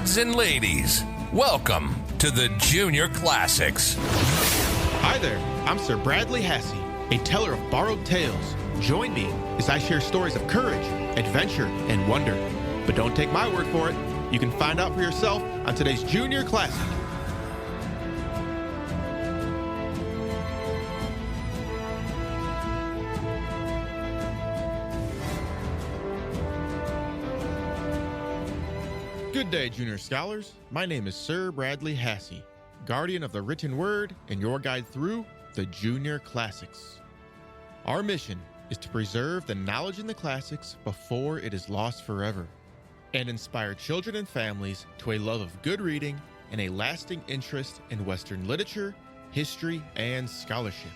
Lads and ladies, welcome to the Junior Classics. Hi there, I'm Sir Bradley Hasse, a teller of borrowed tales. Join me as I share stories of courage, adventure, and wonder. But don't take my word for it. You can find out for yourself on today's Junior Classic. Good day, Junior Scholars. My name is Sir Bradley Hasse, guardian of the written word and your guide through the Junior Classics. Our mission is to preserve the knowledge in the classics before it is lost forever, and inspire children and families to a love of good reading and a lasting interest in Western literature, history, and scholarship.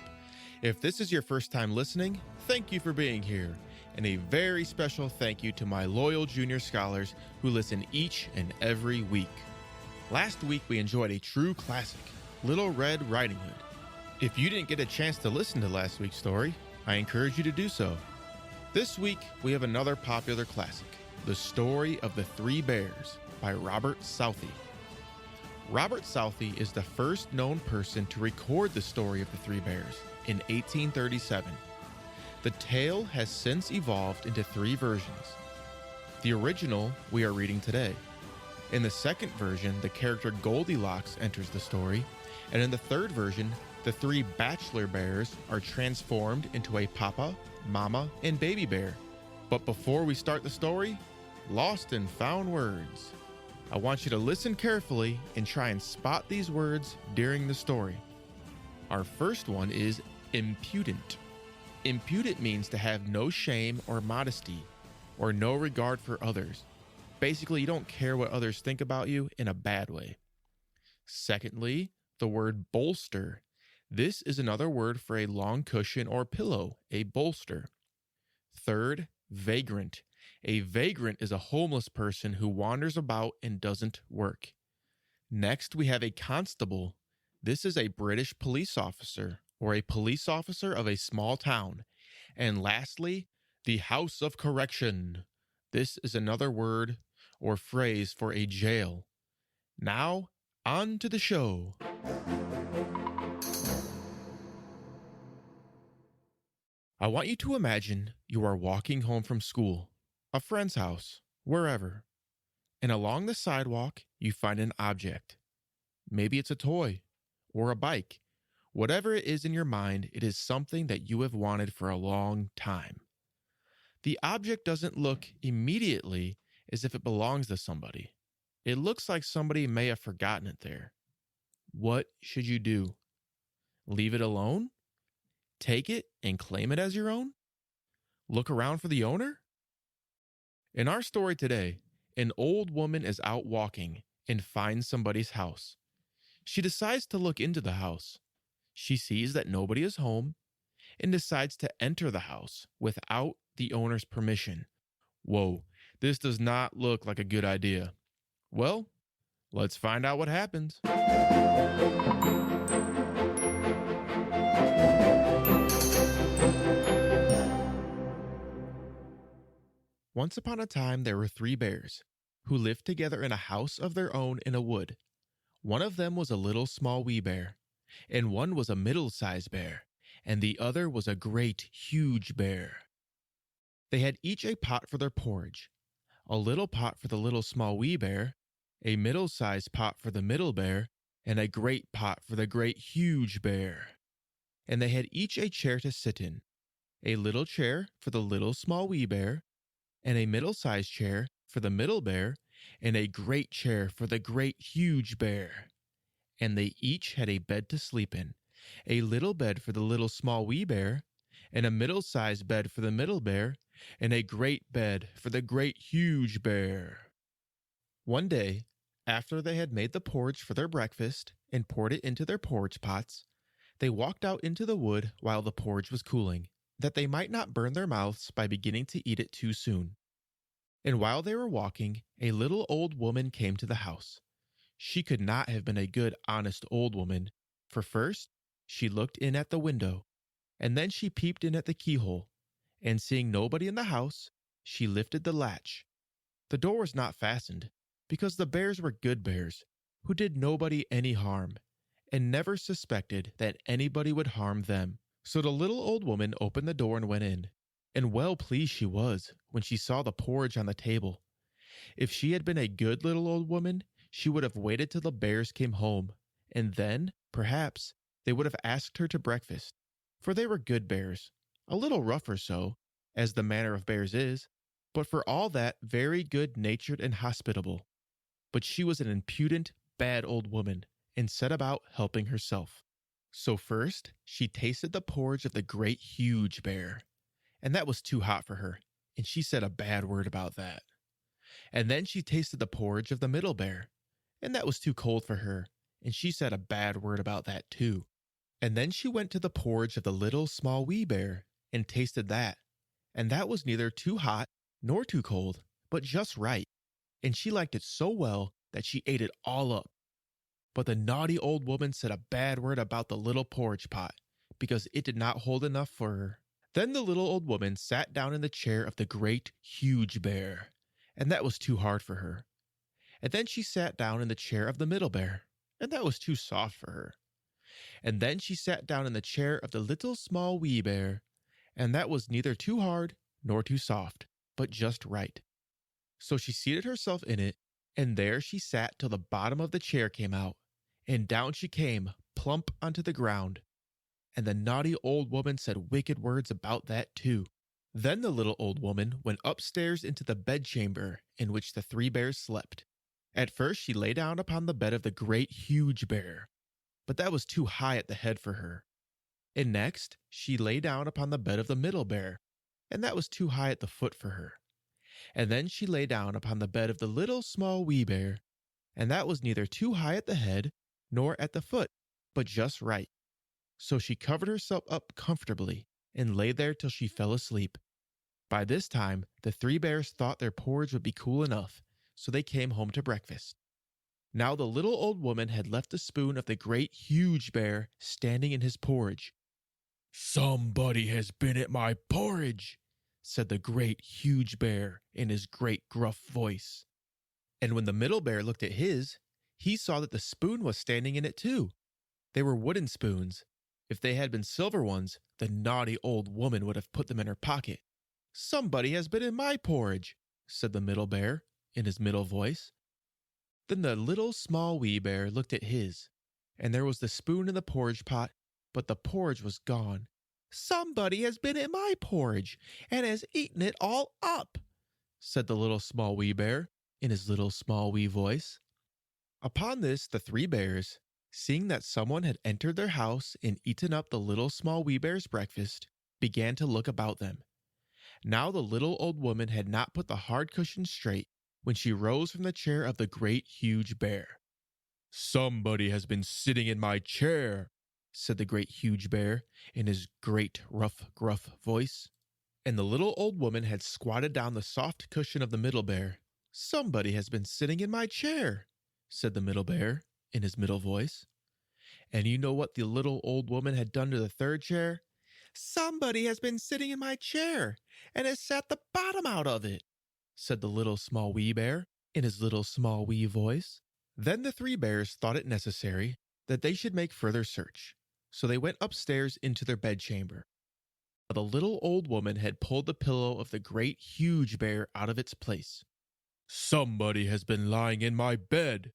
If this is your first time listening, thank you for being here, and a very special thank you to my loyal junior scholars who listen each and every week. Last week we enjoyed a true classic, Little Red Riding Hood. If you didn't get a chance to listen to last week's story, I encourage you to do so. This week we have another popular classic, The Story of the Three Bears by Robert Southey. Robert Southey is the first known person to record the story of the Three Bears in 1837. The tale has since evolved into three versions. The original we are reading today. In the second version, the character Goldilocks enters the story, and in the third version, the three bachelor bears are transformed into a papa, mama, and baby bear. But before we start the story, lost and found words. I want you to listen carefully and try and spot these words during the story. Our first one is impudent. Impudent means to have no shame or modesty, or no regard for others. Basically, you don't care what others think about you in a bad way. Secondly, the word bolster. This is another word for a long cushion or pillow, a bolster. Third, vagrant. A vagrant is a homeless person who wanders about and doesn't work. Next, we have a constable. This is a British police officer, or a police officer of a small town. And lastly, the House of Correction. This is another word or phrase for a jail. Now, on to the show. I want you to imagine you are walking home from school, a friend's house, wherever, and along the sidewalk you find an object. Maybe it's a toy or a bike. Whatever it is in your mind, it is something that you have wanted for a long time. The object doesn't look immediately as if it belongs to somebody. It looks like somebody may have forgotten it there. What should you do? Leave it alone? Take it and claim it as your own? Look around for the owner? In our story today, an old woman is out walking and finds somebody's house. She decides to look into the house. She sees that nobody is home and decides to enter the house without the owner's permission. Whoa, this does not look like a good idea. Well, let's find out what happens. Once upon a time, there were three bears who lived together in a house of their own in a wood. One of them was a little small wee bear, and one was a middle-sized bear, and the other was a great, huge bear. They had each a pot for their porridge, a little pot for the little small wee bear, a middle-sized pot for the middle bear, and a great pot for the great, huge bear. And they had each a chair to sit in, a little chair for the little small wee bear, and a middle-sized chair for the middle bear, and a great chair for the great, huge bear. And they each had a bed to sleep in, a little bed for the little small wee bear, and a middle-sized bed for the middle bear, and a great bed for the great huge bear. One day, after they had made the porridge for their breakfast and poured it into their porridge pots, they walked out into the wood while the porridge was cooling, that they might not burn their mouths by beginning to eat it too soon. And while they were walking, a little old woman came to the house. She could not have been a good, honest old woman, for first, she looked in at the window, and then she peeped in at the keyhole, and seeing nobody in the house, she lifted the latch. The door was not fastened, because the bears were good bears who did nobody any harm and never suspected that anybody would harm them. So the little old woman opened the door and went in, and well pleased she was when she saw the porridge on the table. If she had been a good little old woman, she would have waited till the bears came home, and then, perhaps, they would have asked her to breakfast, for they were good bears, a little rough or so, as the manner of bears is, but for all that very good-natured and hospitable. But she was an impudent, bad old woman, and set about helping herself. So first, she tasted the porridge of the great huge bear, and that was too hot for her, and she said a bad word about that. And then she tasted the porridge of the middle bear, and that was too cold for her, and she said a bad word about that too. And then she went to the porridge of the little small wee bear, and tasted that, and that was neither too hot nor too cold, but just right, and she liked it so well that she ate it all up. But the naughty old woman said a bad word about the little porridge pot, because it did not hold enough for her. Then the little old woman sat down in the chair of the great huge bear, and that was too hard for her. And then she sat down in the chair of the middle bear, and that was too soft for her. And then she sat down in the chair of the little small wee bear, and that was neither too hard nor too soft, but just right. So she seated herself in it, and there she sat till the bottom of the chair came out, and down she came, plump onto the ground. And the naughty old woman said wicked words about that too. Then the little old woman went upstairs into the bedchamber in which the three bears slept. At first she lay down upon the bed of the great huge bear, but that was too high at the head for her. And next she lay down upon the bed of the middle bear, and that was too high at the foot for her. And then she lay down upon the bed of the little small wee bear, and that was neither too high at the head nor at the foot, but just right. So she covered herself up comfortably and lay there till she fell asleep. By this time, the three bears thought their porridge would be cool enough, so they came home to breakfast. Now the little old woman had left the spoon of the great huge bear standing in his porridge. "Somebody has been at my porridge," said the great huge bear in his great gruff voice. And when the middle bear looked at his, he saw that the spoon was standing in it too. They were wooden spoons. If they had been silver ones, the naughty old woman would have put them in her pocket. "Somebody has been in my porridge," said the middle bear in his middle voice. Then the little small wee bear looked at his, and there was the spoon in the porridge pot, but the porridge was gone. "Somebody has been in my porridge and has eaten it all up," said the little small wee bear in his little small wee voice. Upon this, the three bears, seeing that someone had entered their house and eaten up the little small wee bear's breakfast, began to look about them. Now the little old woman had not put the hard cushion straight when she rose from the chair of the great huge bear. "Somebody has been sitting in my chair," said the great huge bear in his great rough gruff voice. And the little old woman had squatted down the soft cushion of the middle bear. "Somebody has been sitting in my chair," said the middle bear in his middle voice. And you know what the little old woman had done to the third chair? "Somebody has been sitting in my chair and has sat the bottom out of it," said the little small wee bear in his little small wee voice. Then the three bears thought it necessary that they should make further search, so they went upstairs into their bedchamber. The little old woman had pulled the pillow of the great huge bear out of its place. "Somebody has been lying in my bed,"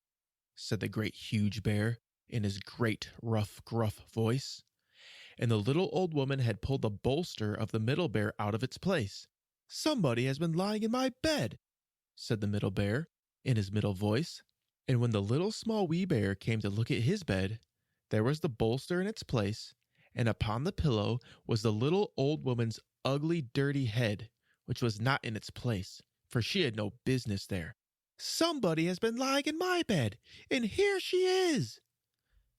said the great huge bear in his great rough gruff voice. And the little old woman had pulled the bolster of the middle bear out of its place. "Somebody has been lying in my bed," said the middle bear in his middle voice. And when the little small wee bear came to look at his bed, there was the bolster in its place, and upon the pillow was the little old woman's ugly, dirty head, which was not in its place, for she had no business there. "Somebody has been lying in my bed, and here she is,"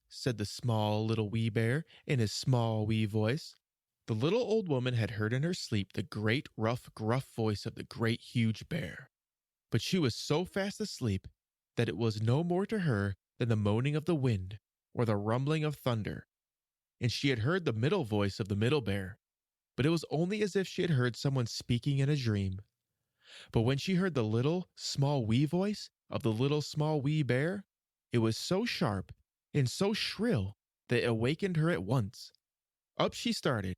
said the small little wee bear in his small wee voice. The little old woman had heard in her sleep the great rough gruff voice of the great huge bear, but she was so fast asleep that it was no more to her than the moaning of the wind or the rumbling of thunder. And she had heard the middle voice of the middle bear, but it was only as if she had heard someone speaking in a dream. But when she heard the little small wee voice, of the little small wee bear, it was so sharp and so shrill that it awakened her at once. Up she started,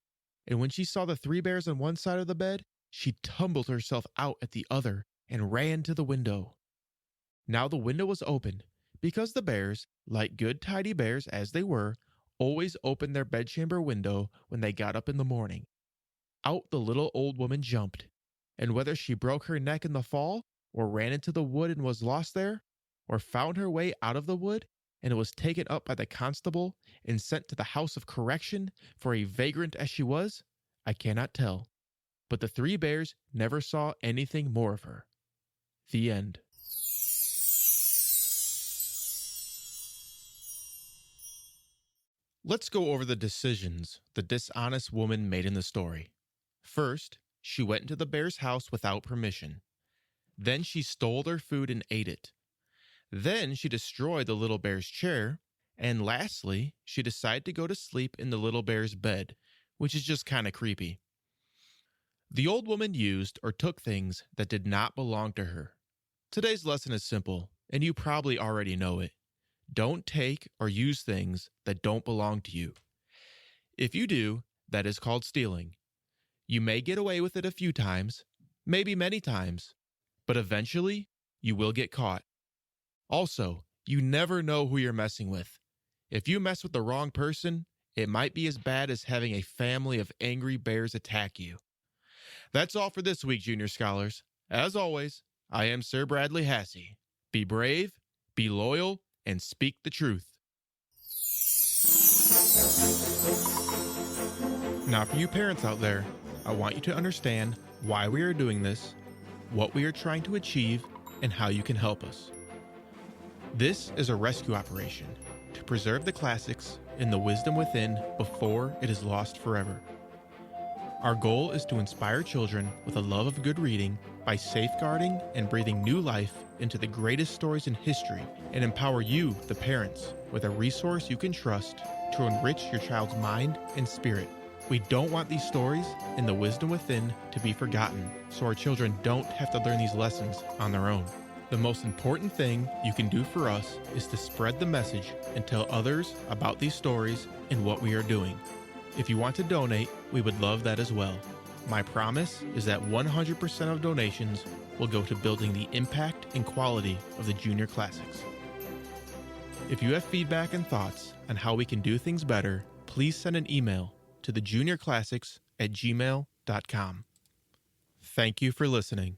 and when she saw the three bears on one side of the bed, she tumbled herself out at the other and ran to the window. Now the window was open, because the bears, like good tidy bears as they were, always opened their bedchamber window when they got up in the morning. Out the little old woman jumped, and whether she broke her neck in the fall, or ran into the wood and was lost there, or found her way out of the wood and was taken up by the constable and sent to the house of correction for a vagrant as she was, I cannot tell. But the three bears never saw anything more of her. The end. Let's go over the decisions the dishonest woman made in the story. First, she went into the bear's house without permission. Then she stole their food and ate it. Then she destroyed the little bear's chair. And lastly, she decided to go to sleep in the little bear's bed, which is just kind of creepy. The old woman used or took things that did not belong to her. Today's lesson is simple, and you probably already know it. Don't take or use things that don't belong to you. If you do, that is called stealing. You may get away with it a few times, maybe many times, but eventually you will get caught. Also, you never know who you're messing with. If you mess with the wrong person, it might be as bad as having a family of angry bears attack you. That's all for this week, Junior Scholars. As always, I am Sir Bradley Hasse. Be brave, be loyal, and speak the truth. Now, for you parents out there, I want you to understand why we are doing this, what we are trying to achieve, and how you can help us. This is a rescue operation to preserve the classics and the wisdom within before it is lost forever. Our goal is to inspire children with a love of good reading by safeguarding and breathing new life into the greatest stories in history, and empower you, the parents, with a resource you can trust to enrich your child's mind and spirit. We don't want these stories and the wisdom within to be forgotten, so our children don't have to learn these lessons on their own. The most important thing you can do for us is to spread the message and tell others about these stories and what we are doing. If you want to donate, we would love that as well. My promise is that 100% of donations will go to building the impact and quality of the Junior Classics. If you have feedback and thoughts on how we can do things better, please send an email to thejuniorclassics@gmail.com. Thank you for listening.